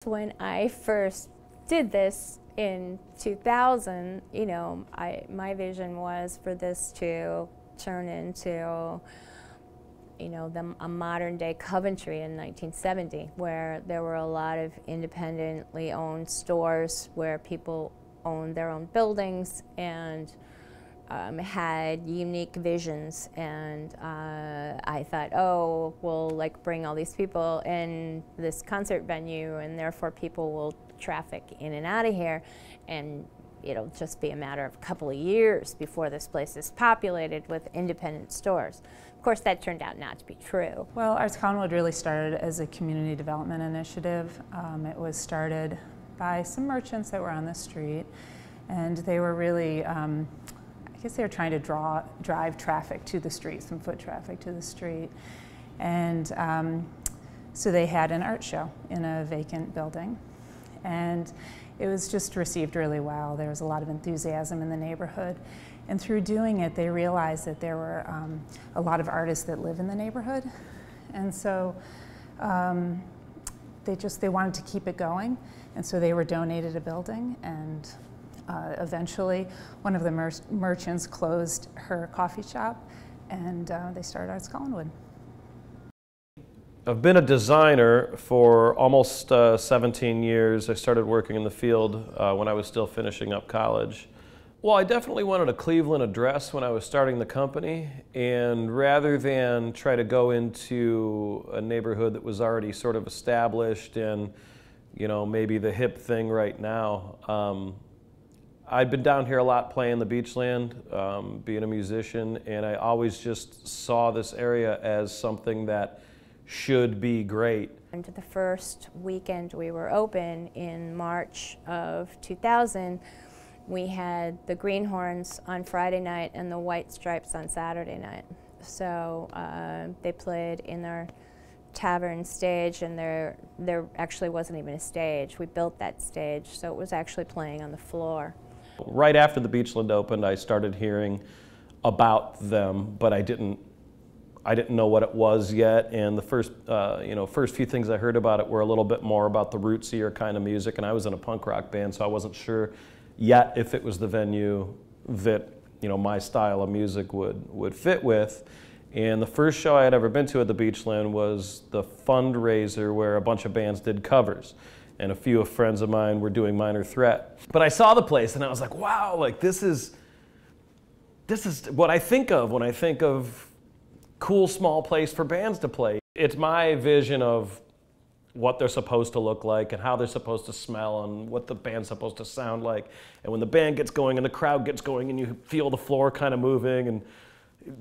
When I first did this in 2000, my vision was for this to turn into, a modern-day Coventry in 1970, where there were a lot of independently owned stores where people owned their own buildings and had unique visions. And I thought, oh, we'll bring all these people in this concert venue, and therefore people will traffic in and out of here, and it'll just be a matter of a couple of years before this place is populated with independent stores. Of course, that turned out not to be true. Well, Arts Collinwood really started as a community development initiative. It was started by some merchants that were on the street, and they were really I guess they were trying to drive traffic to the street, some foot traffic to the street. And so they had an art show in a vacant building. And it was just received really well. There was a lot of enthusiasm in the neighborhood. And through doing it, they realized that there were a lot of artists that live in the neighborhood. And so they wanted to keep it going. And so they were donated a building, and eventually, one of the merchants closed her coffee shop, and they started Arts Collinwood. I've been a designer for almost 17 years. I started working in the field when I was still finishing up college. Well, I definitely wanted a Cleveland address when I was starting the company, and rather than try to go into a neighborhood that was already sort of established and, maybe the hip thing right now, I'd been down here a lot playing the beachland, being a musician, and I always just saw this area as something that should be great. And the first weekend we were open in March of 2000, we had the Greenhorns on Friday night and the White Stripes on Saturday night. So they played in their tavern stage, and there actually wasn't even a stage. We built that stage, so it was actually playing on the floor. Right after the Beachland opened, I started hearing about them, but I didn't know what it was yet. And the first few things I heard about it were a little bit more about the rootsier kind of music. And I was in a punk rock band, so I wasn't sure yet if it was the venue that my style of music would fit with. And the first show I had ever been to at the Beachland was the fundraiser where a bunch of bands did covers. And a few friends of mine were doing Minor Threat. But I saw the place and I was like, wow, this is what I think of when I think of cool small place for bands to play. It's my vision of what they're supposed to look like and how they're supposed to smell and what the band's supposed to sound like. And when the band gets going and the crowd gets going and you feel the floor kind of moving, and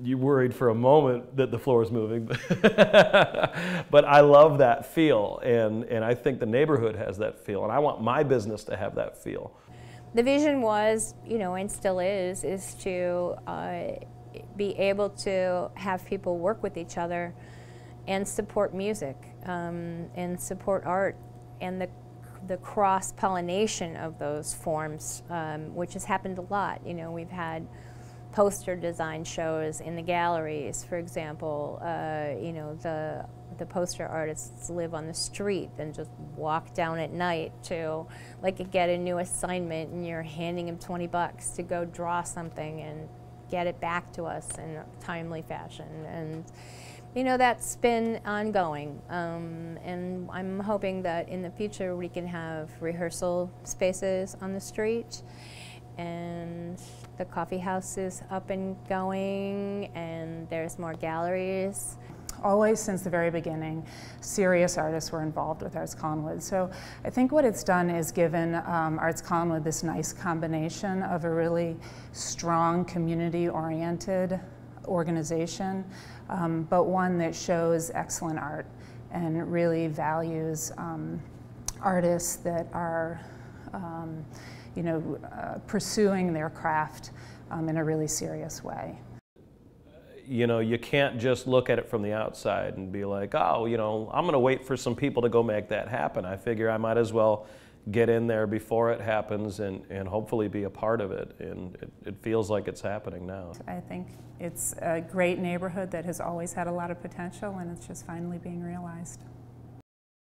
you're worried for a moment that the floor is moving, but I love that feel, and I think the neighborhood has that feel, and I want my business to have that feel. The vision was, and still is to be able to have people work with each other and support music and support art and the cross-pollination of those forms, which has happened a lot. We've had poster design shows in the galleries, for example. The poster artists live on the street and just walk down at night to get a new assignment, and you're handing them $20 to go draw something and get it back to us in a timely fashion. And that's been ongoing, and I'm hoping that in the future we can have rehearsal spaces on the street, and the coffee house is up and going, and there's more galleries. Always since the very beginning, serious artists were involved with Arts Collinwood. So I think what it's done is given Arts Collinwood this nice combination of a really strong community-oriented organization, but one that shows excellent art and really values artists that are pursuing their craft in a really serious way. You can't just look at it from the outside and be like, oh, I'm going to wait for some people to go make that happen. I figure I might as well get in there before it happens and hopefully be a part of it. And it feels like it's happening now. I think it's a great neighborhood that has always had a lot of potential, and it's just finally being realized.